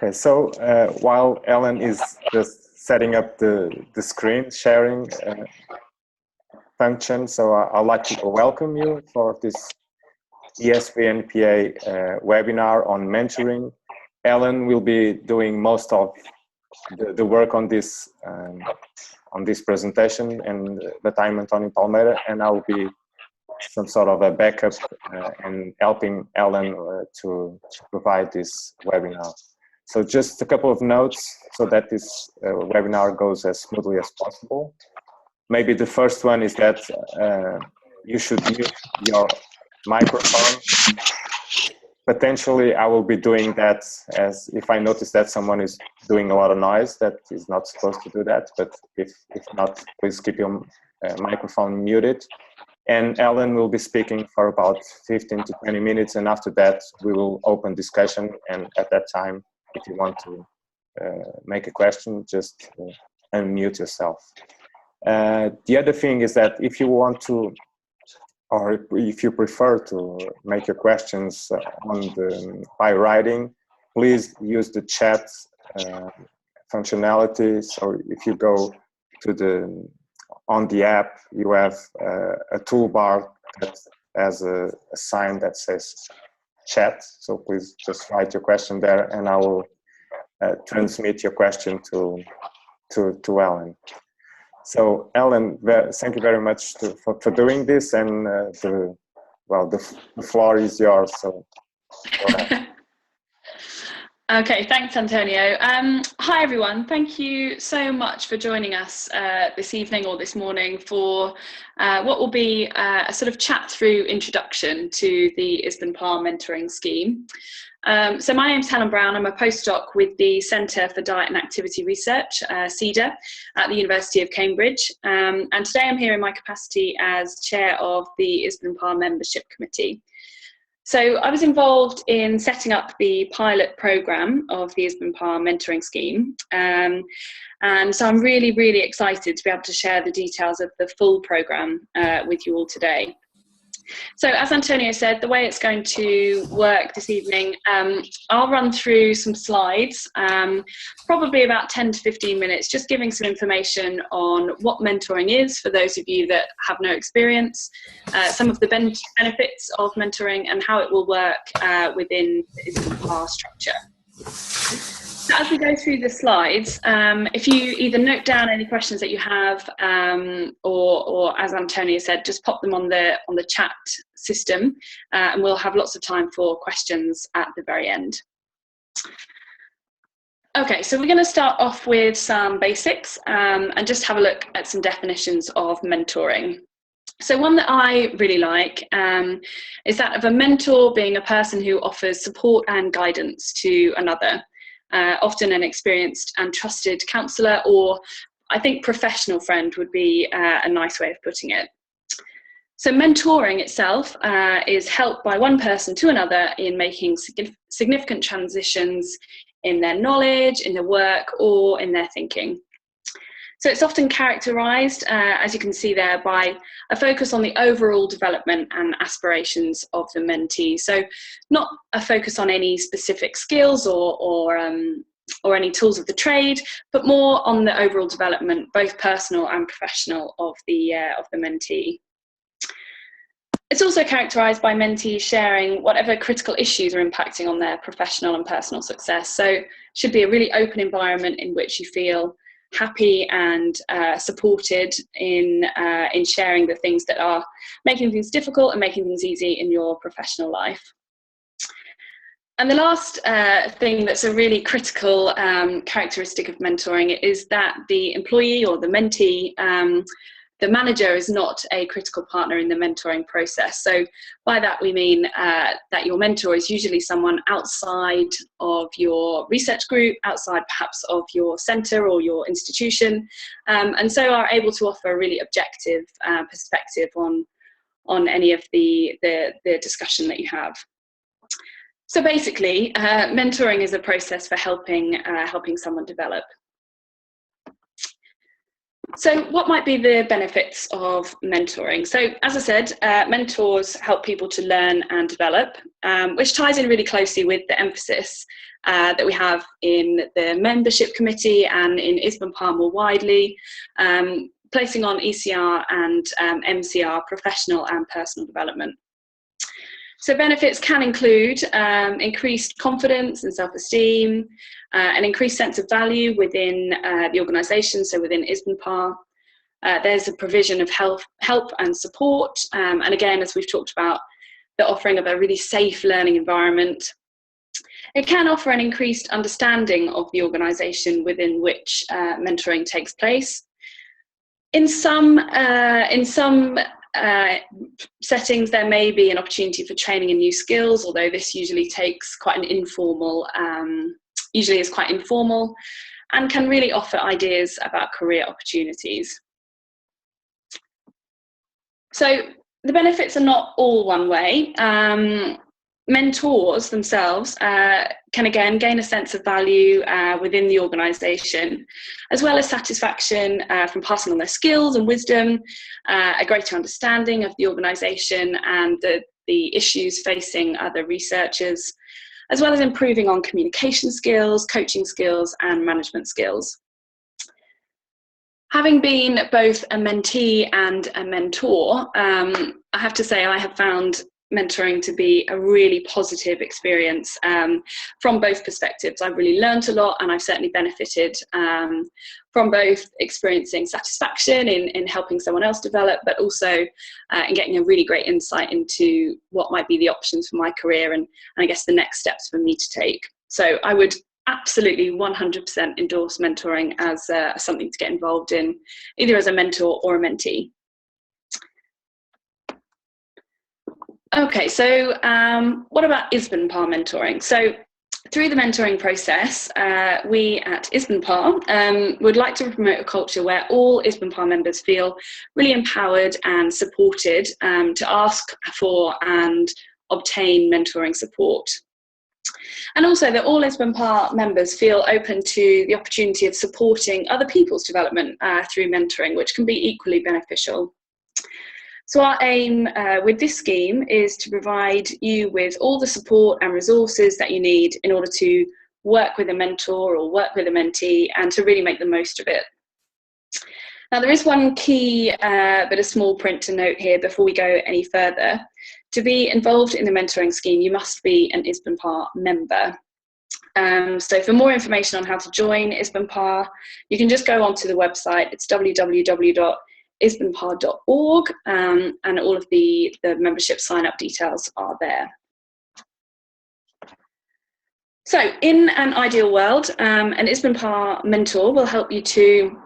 Okay, so while Ellen is just setting up the screen sharing function, so I'd like to welcome you for this ISBNPA webinar on mentoring. Ellen will be doing most of the work on this presentation, but I'm Antonio Palmeira, and I'll be some sort of a backup and helping Ellen to provide this webinar. So just a couple of notes so that this webinar goes as smoothly as possible. Maybe the first one is that you should mute your microphone. Potentially, I will be doing that as if I notice that someone is doing a lot of noise, that is not supposed to do that. But if not, please keep your microphone muted. And Ellen will be speaking for about 15 to 20 minutes. And after that, we will open discussion. And at that time, if you want to make a question, just unmute yourself. The other thing is that if you want to, or if you prefer to make your questions by writing, please use the chat functionality. So if you go to on the app, you have a toolbar that has a sign that says chat. So please just write your question there, and I will transmit your question to Ellen. So Ellen, thank you very much for doing this, and the floor is yours. So go ahead. Okay, thanks, Antonio. Hi, everyone. Thank you so much for joining us this evening or this morning for what will be a sort of chat-through introduction to the ISBNPA mentoring scheme. So my name's Helen Brown. I'm a postdoc with the Centre for Diet and Activity Research, CEDA, at the University of Cambridge. And today I'm here in my capacity as chair of the ISBNPA membership committee. So I was involved in setting up the pilot programme of the ISBNPA mentoring scheme. And so I'm really, really excited to be able to share the details of the full programme with you all today. So as Antonio said, the way it's going to work this evening, I'll run through some slides, probably about 10 to 15 minutes, just giving some information on what mentoring is for those of you that have no experience, some of the benefits of mentoring and how it will work within the ISBNPA structure. So as we go through the slides, if you either note down any questions that you have, or as Antonio said, just pop them on the chat system, and we'll have lots of time for questions at the very end. Okay, so we're going to start off with some basics and just have a look at some definitions of mentoring. So one that I really like is that of a mentor being a person who offers support and guidance to another. Often an experienced and trusted counsellor, or I think professional friend would be a nice way of putting it. So mentoring itself is help by one person to another in making significant transitions in their knowledge, in their work, or in their thinking. So it's often characterised, as you can see there, by a focus on the overall development and aspirations of the mentee. So not a focus on any specific skills or any tools of the trade, but more on the overall development, both personal and professional, of the mentee. It's also characterised by mentees sharing whatever critical issues are impacting on their professional and personal success. So it should be a really open environment in which you feel happy and supported in sharing the things that are making things difficult and making things easy in your professional life. And the last thing that's a really critical characteristic of mentoring is that the employee or the mentee, the manager, is not a critical partner in the mentoring process. So by that we mean that your mentor is usually someone outside of your research group, outside perhaps of your centre or your institution, and so are able to offer a really objective perspective on any of the discussion that you have. So basically, mentoring is a process for helping someone develop. So what might be the benefits of mentoring? So as I said, mentors help people to learn and develop, which ties in really closely with the emphasis that we have in the membership committee and in ISBNPA more widely, placing on ECR and MCR, professional and personal development. So benefits can include increased confidence and self-esteem, an increased sense of value within the organisation, so within ISBNPA. There's a provision of help and support, and again, as we've talked about, the offering of a really safe learning environment. It can offer an increased understanding of the organisation within which mentoring takes place. In some settings, there may be an opportunity for training in new skills, although this usually takes quite an informal, usually is quite informal, and can really offer ideas about career opportunities. So the benefits are not all one way. Mentors themselves can again gain a sense of value within the organisation, as well as satisfaction from passing on their skills and wisdom, a greater understanding of the organisation and the issues facing other researchers, as well as improving on communication skills, coaching skills and management skills. Having been both a mentee and a mentor, I have to say I have found mentoring to be a really positive experience from both perspectives. I've really learned a lot, and I've certainly benefited from both experiencing satisfaction in helping someone else develop, but also in getting a really great insight into what might be the options for my career and I guess the next steps for me to take. So I would absolutely 100% endorse mentoring as something to get involved in, either as a mentor or a mentee. Okay, so what about ISBNPA mentoring? So through the mentoring process, we at ISBNPA would like to promote a culture where all ISBNPA members feel really empowered and supported to ask for and obtain mentoring support. And also that all ISBNPA members feel open to the opportunity of supporting other people's development through mentoring, which can be equally beneficial. So our aim with this scheme is to provide you with all the support and resources that you need in order to work with a mentor or work with a mentee and to really make the most of it. Now there is one key but a small print to note here before we go any further. To be involved in the mentoring scheme, you must be an ISBNPA member. So for more information on how to join ISBNPA, you can just go onto the website. It's www.isbnpa.org, and all of the membership sign-up details are there. So in an ideal world, an ISBNPA mentor will help you to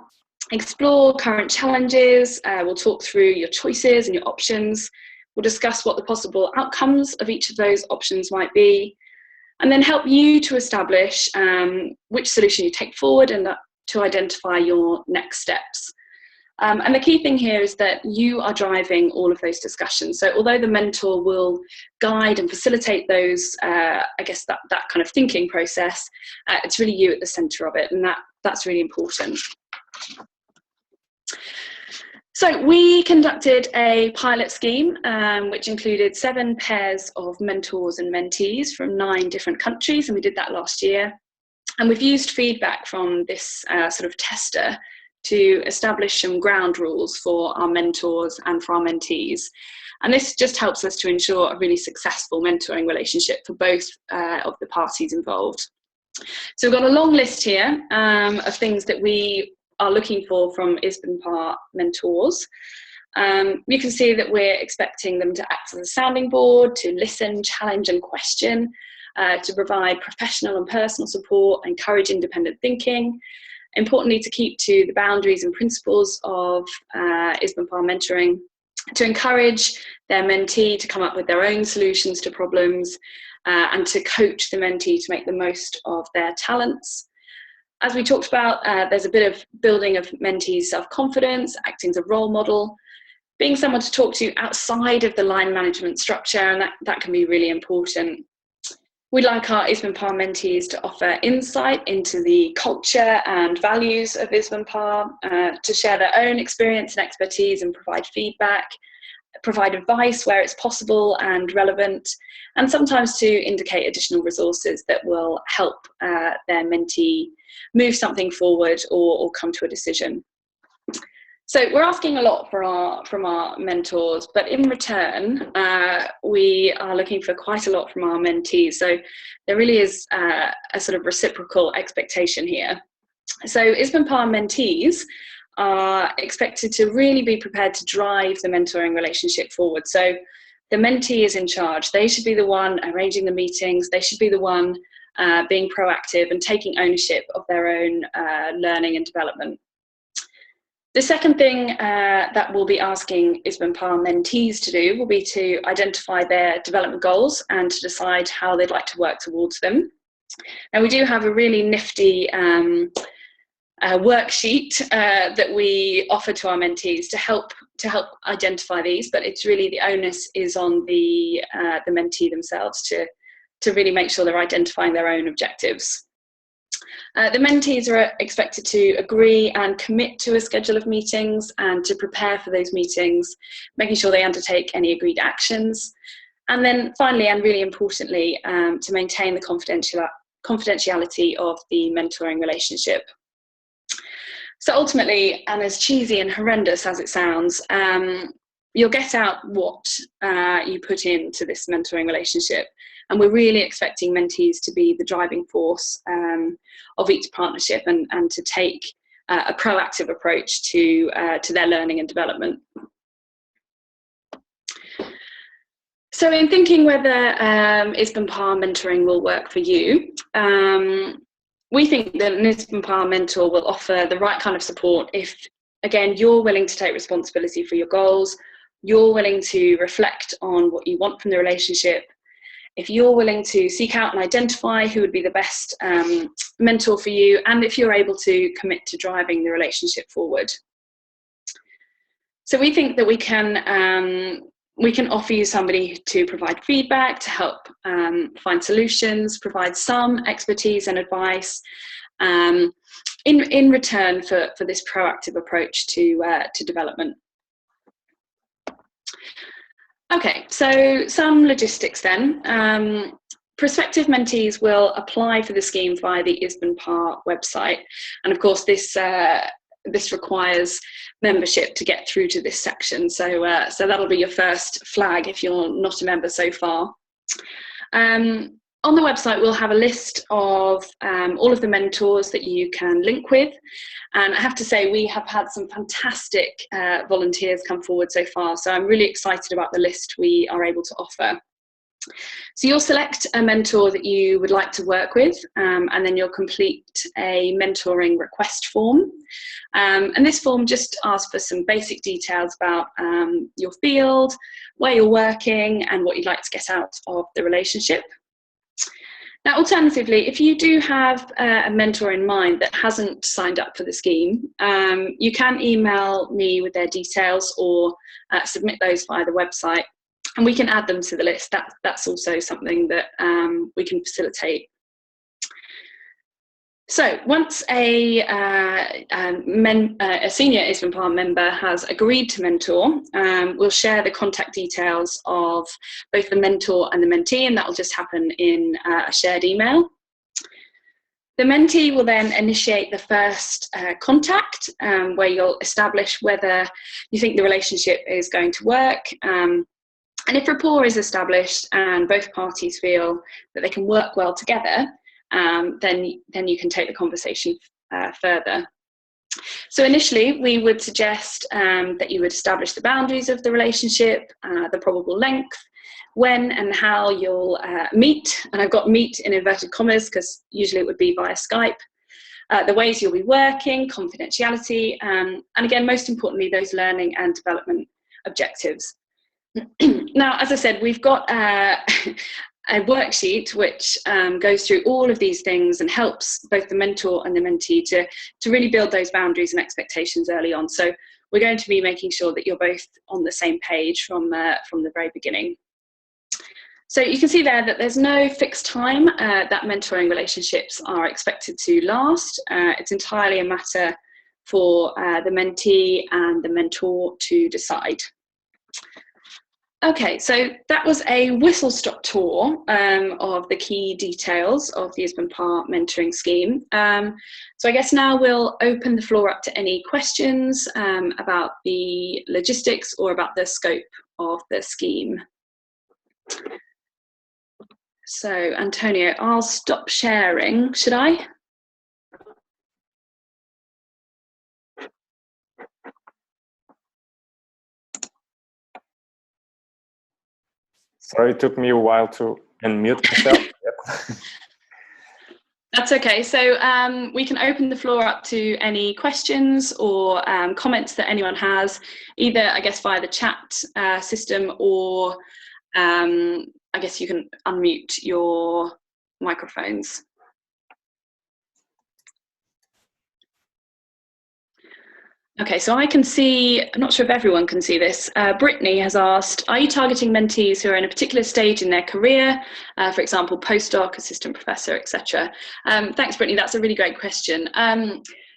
explore current challenges. We'll talk through your choices and your options. We'll discuss what the possible outcomes of each of those options might be, and then help you to establish which solution you take forward and to identify your next steps. And the key thing here is that you are driving all of those discussions. So although the mentor will guide and facilitate those, I guess that kind of thinking process, it's really you at the centre of it, and that's really important. So we conducted a pilot scheme which included 7 pairs of mentors and mentees from 9 different countries, and we did that last year. And we've used feedback from this sort of tester to establish some ground rules for our mentors and for our mentees. And this just helps us to ensure a really successful mentoring relationship for both of the parties involved. So we've got a long list here of things that we are looking for from ISBNPA mentors. You can see that we're expecting them to act as a sounding board, to listen, challenge and question, to provide professional and personal support, encourage independent thinking. Importantly, to keep to the boundaries and principles of ISBNPA mentoring, to encourage their mentee to come up with their own solutions to problems, and to coach the mentee to make the most of their talents. As we talked about, there's a bit of building of mentees' self-confidence, acting as a role model, being someone to talk to outside of the line management structure, and that can be really important. We'd like our ISBNPA mentees to offer insight into the culture and values of ISBNPA, to share their own experience and expertise and provide feedback, provide advice where it's possible and relevant, and sometimes to indicate additional resources that will help their mentee move something forward or come to a decision. So we're asking a lot from our mentors, but in return, we are looking for quite a lot from our mentees. So there really is a sort of reciprocal expectation here. So ISBNPA mentees are expected to really be prepared to drive the mentoring relationship forward. So the mentee is in charge. They should be the one arranging the meetings. They should be the one being proactive and taking ownership of their own learning and development. The second thing that we'll be asking ISBNPA mentees to do will be to identify their development goals and to decide how they'd like to work towards them. Now, we do have a really nifty worksheet that we offer to our mentees to help identify these, but it's really the onus is on the mentee themselves to really make sure they're identifying their own objectives. The mentees are expected to agree and commit to a schedule of meetings and to prepare for those meetings, making sure they undertake any agreed actions. And then finally, and really importantly, to maintain the confidentiality of the mentoring relationship. So ultimately, and as cheesy and horrendous as it sounds, you'll get out what you put into this mentoring relationship. And we're really expecting mentees to be the driving force of each partnership and to take a proactive approach to their learning and development. So in thinking whether ISBNPA mentoring will work for you, we think that an ISBNPA mentor will offer the right kind of support if, again, you're willing to take responsibility for your goals, you're willing to reflect on what you want from the relationship, if you're willing to seek out and identify who would be the best mentor for you, and if you're able to commit to driving the relationship forward. So we think that we can offer you somebody to provide feedback, to help find solutions, provide some expertise and advice in return for this proactive approach to development. Okay, so some logistics then. Prospective mentees will apply for the scheme via the ISBNPA website, and of course this requires membership to get through to this section. So that'll be your first flag if you're not a member so far. On the website, we'll have a list of all of the mentors that you can link with. And I have to say, we have had some fantastic volunteers come forward so far. So I'm really excited about the list we are able to offer. So you'll select a mentor that you would like to work with, and then you'll complete a mentoring request form. And this form just asks for some basic details about your field, where you're working, and what you'd like to get out of the relationship. Now, alternatively, if you do have a mentor in mind that hasn't signed up for the scheme, you can email me with their details or submit those via the website, and we can add them to the list. That's also something that we can facilitate. So once a senior ISBNPA member has agreed to mentor, we'll share the contact details of both the mentor and the mentee, and that will just happen in a shared email. The mentee will then initiate the first contact, where you'll establish whether you think the relationship is going to work. And if rapport is established and both parties feel that they can work well together, then you can take the conversation further. So initially, we would suggest that you would establish the boundaries of the relationship, the probable length, when and how you'll meet, and I've got meet in inverted commas because usually it would be via Skype, the ways you'll be working, confidentiality, and again, most importantly, those learning and development objectives. Now, as I said, we've got a worksheet which goes through all of these things and helps both the mentor and the mentee to really build those boundaries and expectations early on. So we're going to be making sure that you're both on the same page from the very beginning. So you can see there that there's no fixed time that mentoring relationships are expected to last. It's entirely a matter for the mentee and the mentor to decide. Okay, so that was a whistle-stop tour of the key details of the ISBNPA mentoring scheme. So I guess now we'll open the floor up to any questions about the logistics or about the scope of the scheme. So Antonio, I'll stop sharing, should I? Sorry, it took me a while to unmute myself. That's okay. So we can open the floor up to any questions or comments that anyone has, either, I guess, via the chat system, or I guess you can unmute your microphones. Okay, so I can see, I'm not sure if everyone can see this. Brittany has asked, are you targeting mentees who are in a particular stage in their career, for example, postdoc, assistant professor, etc.? Thanks, Brittany, that's a really great question.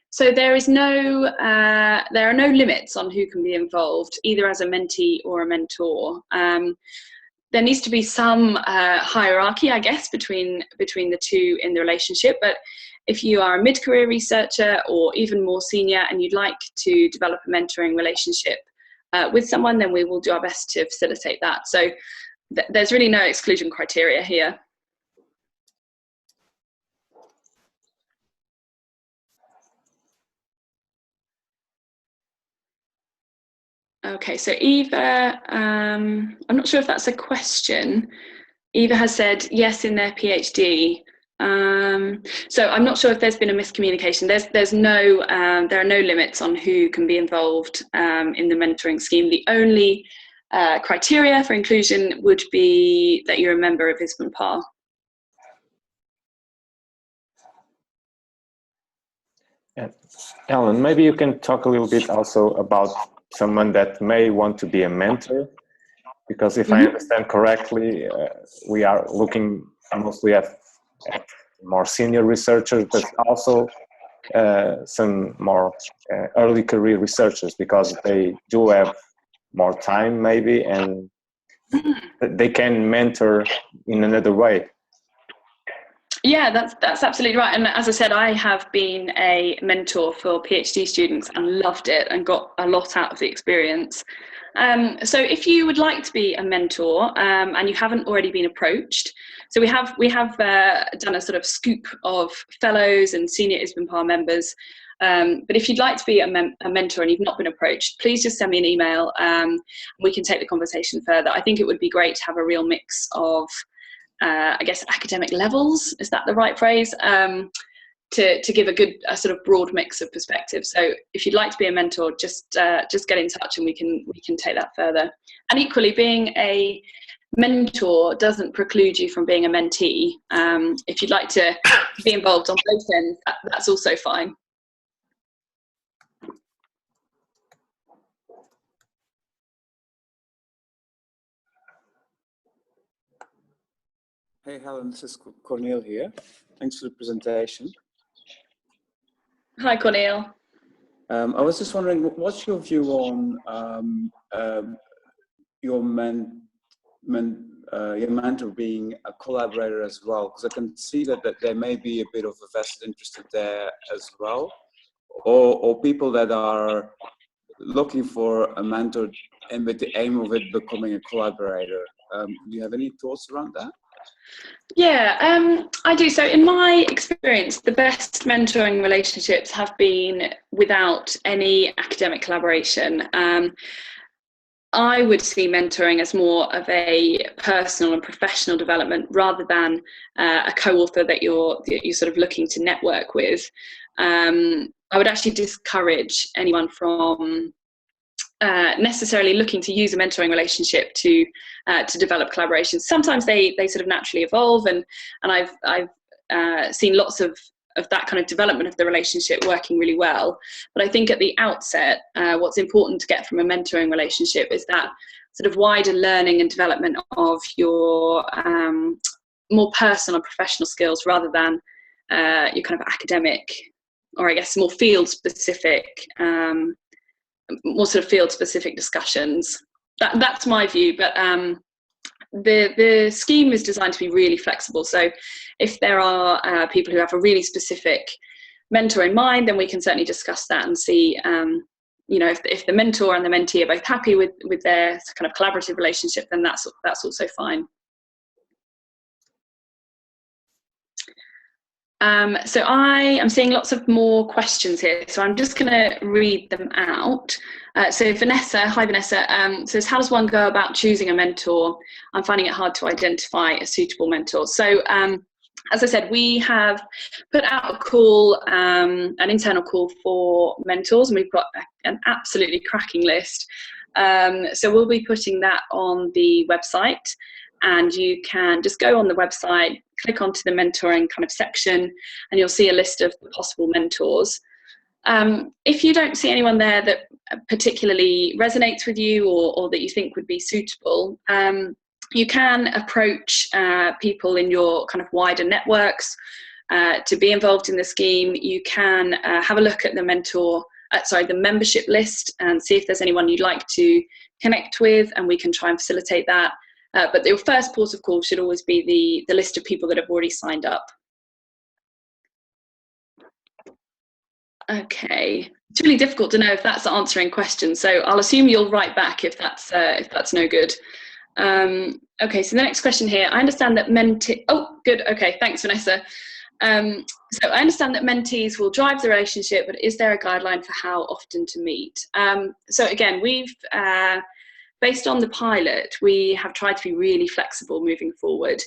So there are no limits on who can be involved, either as a mentee or a mentor. There needs to be some hierarchy, I guess, between the two in the relationship, but if you are a mid-career researcher or even more senior and you'd like to develop a mentoring relationship with someone, then we will do our best to facilitate that. So there's really no exclusion criteria here. Okay, so Eva, I'm not sure if that's a question. Eva has said yes in their PhD. So I'm not sure if there's been a miscommunication. There are no limits on who can be involved in the mentoring scheme. The only criteria for inclusion would be that you're a member of ISBNPA. Ellen, maybe you can talk a little bit also about someone that may want to be a mentor, because if I understand correctly, we are looking mostly at more senior researchers, but also some more early career researchers, because they do have more time maybe, and they can mentor in another way. Yeah, that's absolutely right. And as I said, I have been a mentor for PhD students and loved it and got a lot out of the experience. So if you would like to be a mentor and you haven't already been approached, so we have done a sort of scoop of fellows and senior ISBNPA members. But if you'd like to be a mentor and you've not been approached, please just send me an email. We can take the conversation further. I think it would be great to have a real mix of I guess academic levels, is that the right phrase, to give a sort of broad mix of perspectives. So if you'd like to be a mentor, just get in touch and we can take that further. And equally, being a mentor doesn't preclude you from being a mentee. If you'd like to be involved on both ends, that's also fine. Hey Helen, this is Cornel here. Thanks for the presentation. Hi Cornel. I was just wondering, what's your view on your mentor being a collaborator as well? Because I can see that there may be a bit of a vested interest there as well, or people that are looking for a mentor and with the aim of it becoming a collaborator. Do you have any thoughts around that? Yeah, I do. So in my experience, the best mentoring relationships have been without any academic collaboration. I would see mentoring as more of a personal and professional development rather than a co-author that you're sort of looking to network with. I would actually discourage anyone from necessarily looking to use a mentoring relationship to develop collaborations. Sometimes they sort of naturally evolve, and I've seen lots of that kind of development of the relationship working really well. But I think at the outset, what's important to get from a mentoring relationship is that sort of wider learning and development of your more personal and professional skills, rather than your kind of academic, or I guess more field specific, more sort of field specific discussions. That's my view, but the scheme is designed to be really flexible. So if there are people who have a really specific mentor in mind, then we can certainly discuss that and see, you know, if the mentor and the mentee are both happy with their kind of collaborative relationship, then that's also fine. So I am seeing lots of more questions here, so I'm just going to read them out. So Vanessa, hi Vanessa, says, how does one go about choosing a mentor? I'm finding it hard to identify a suitable mentor. So as I said, we have put out a call, an internal call for mentors, and we've got an absolutely cracking list. So we'll be putting that on the website, and you can just go on the website, click onto the mentoring kind of section, and you'll see a list of the possible mentors. If you don't see anyone there that particularly resonates with you, or that you think would be suitable, you can approach people in your kind of wider networks to be involved in the scheme. You can have a look at the the membership list, and see if there's anyone you'd like to connect with, and we can try and facilitate that. But your first port of call should always be the list of people that have already signed up. Okay, it's really difficult to know if that's answering questions, so I'll assume you'll write back if that's no good. Okay, so the next question here, I understand that oh, good, okay, thanks Vanessa. So I understand that mentees will drive the relationship, but is there a guideline for how often to meet? So again, we've, based on the pilot, we have tried to be really flexible moving forward.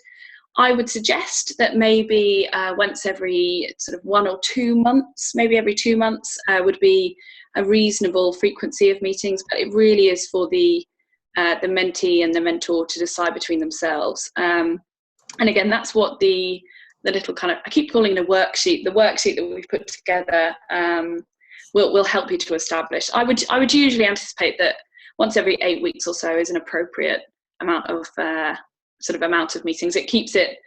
I would suggest that maybe once every sort of 1 or 2 months, maybe every 2 months would be a reasonable frequency of meetings, but it really is for the mentee and the mentor to decide between themselves. And again, that's what the little kind of, I keep calling it a worksheet, the worksheet that we've put together will help you to establish. I would usually anticipate that once every 8 weeks or so is an appropriate amount of amount of meetings. It keeps it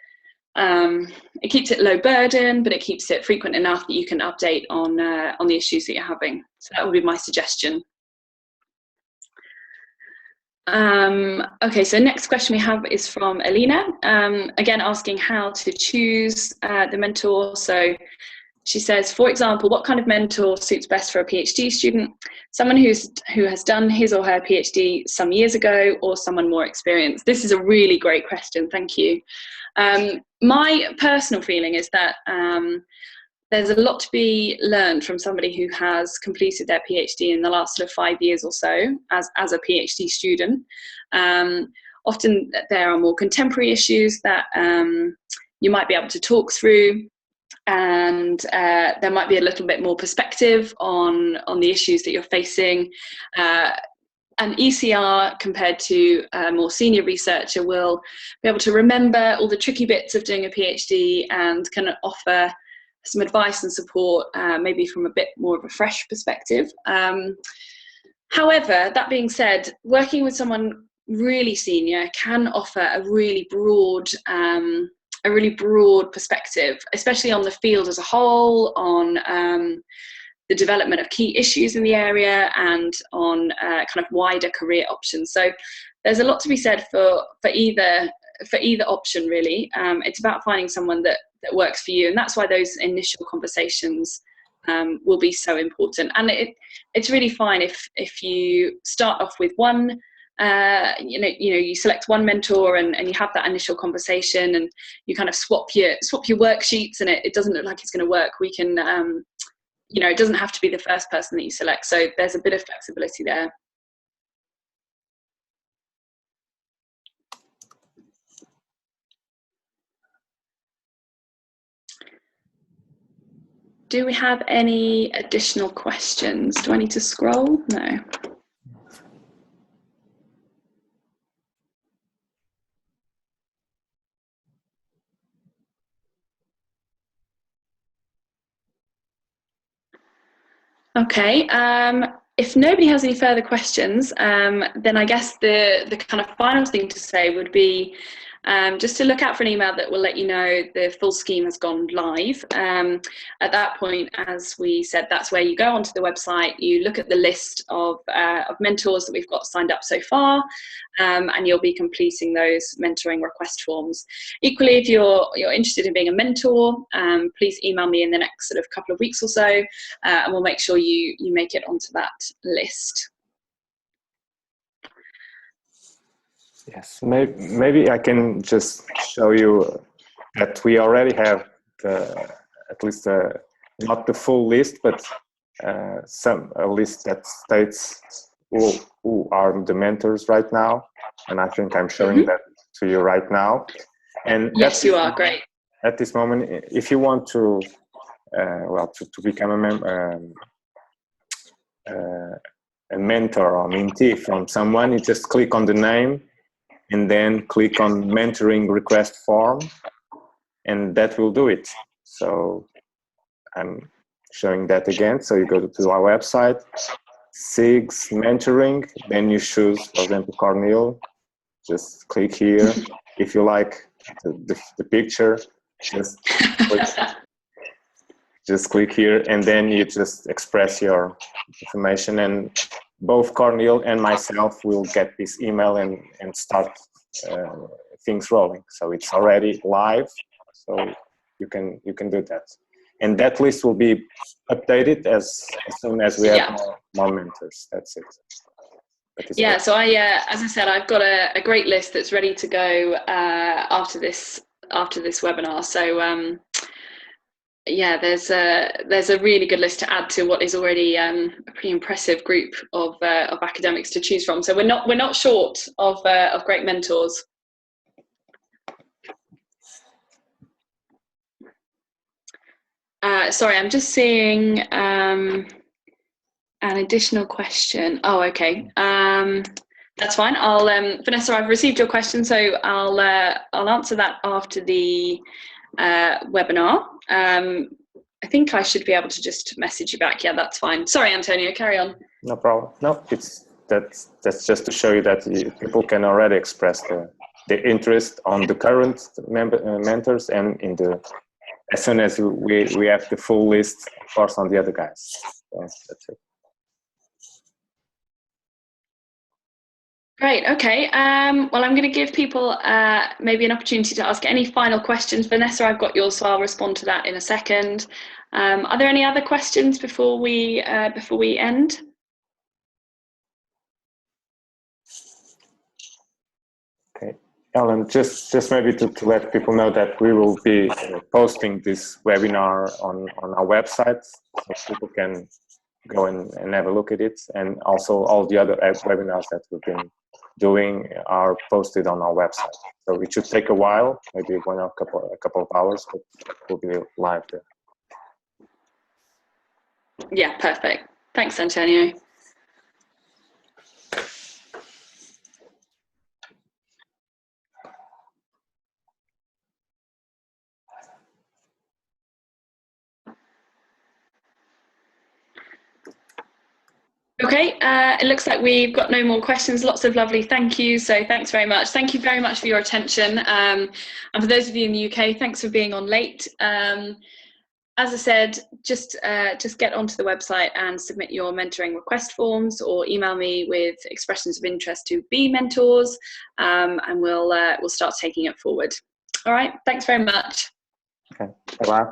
low burden, but it keeps it frequent enough that you can update on the issues that you're having. So that would be my suggestion. Okay, so next question we have is from Alina, again asking how to choose the mentor. So she says, for example, what kind of mentor suits best for a PhD student? Someone who has done his or her PhD some years ago, or someone more experienced? This is a really great question, thank you. My personal feeling is that there's a lot to be learned from somebody who has completed their PhD in the last sort of 5 years or so as a PhD student. Often there are more contemporary issues that you might be able to talk through, and there might be a little bit more perspective on the issues that you're facing. An ECR compared to a more senior researcher will be able to remember all the tricky bits of doing a PhD and can offer some advice and support, maybe from a bit more of a fresh perspective. However, that being said, working with someone really senior can offer a really broad perspective, especially on the field as a whole, on the development of key issues in the area, and on kind of wider career options. So there's a lot to be said for either option, really. It's about finding someone that works for you, and that's why those initial conversations will be so important. And it's really fine if you start off with one. You select one mentor and you have that initial conversation, and you kind of swap your worksheets, and it doesn't look like it's going to work. We can, it doesn't have to be the first person that you select. So there's a bit of flexibility there. Do we have any additional questions? Do I need to scroll? No. Okay, if nobody has any further questions, then I guess the kind of final thing to say would be just to look out for an email that will let you know the full scheme has gone live. At that point, as we said, that's where you go onto the website, you look at the list of mentors that we've got signed up so far, and you'll be completing those mentoring request forms. Equally, if you're interested in being a mentor, please email me in the next sort of couple of weeks or so, and we'll make sure you make it onto that list. Yes, maybe I can just show you that we already have at least not the full list, but a list that states who are the mentors right now, and I think I'm showing that to you right now. And yes, you are great. At this moment, if you want to to become a mentor or mentee from someone, you just click on the name and then click on mentoring request form, and that will do it. So I'm showing that again. So you go to our website, SIGS mentoring, then you choose, for example, Cornel. Just click here. If you like the picture, just click here, and then you just express your information, and both Cornel and myself will get this email and start things rolling. So it's already live, so you can do that, and that list will be updated as soon as we have more mentors. That's it. Yeah, so as I said, I've got a great list that's ready to go after this webinar. So yeah, there's a really good list to add to what is already a pretty impressive group of academics to choose from. So we're not short of great mentors. Sorry, I'm just seeing an additional question. Oh, okay. That's fine. I'll Vanessa, I've received your question, so I'll answer that after the webinar. I think I should be able to just message you back. Yeah, that's fine. Sorry, Antonio, carry on. No problem. No, that's just to show you that people can already express the interest on the current mentors, and as soon as we have the full list, of course, on the other guys. So that's it. Great. Okay. Well, I'm going to give people maybe an opportunity to ask any final questions. Vanessa, I've got yours, so I'll respond to that in a second. Are there any other questions before we end? Okay, Ellen, just maybe to let people know that we will be posting this webinar on our website, so people can go and have a look at it, and also all the other webinars that we've been doing are posted on our website. So it should take a while, maybe a couple of hours, but we'll be live there. Yeah, perfect. Thanks, Antonio. Okay, it looks like we've got no more questions. Lots of lovely thank yous, so thanks very much. Thank you very much for your attention. And for those of you in the UK, thanks for being on late. As I said, just get onto the website and submit your mentoring request forms, or email me with expressions of interest to be mentors, and we'll start taking it forward. All right, thanks very much. Okay, bye-bye.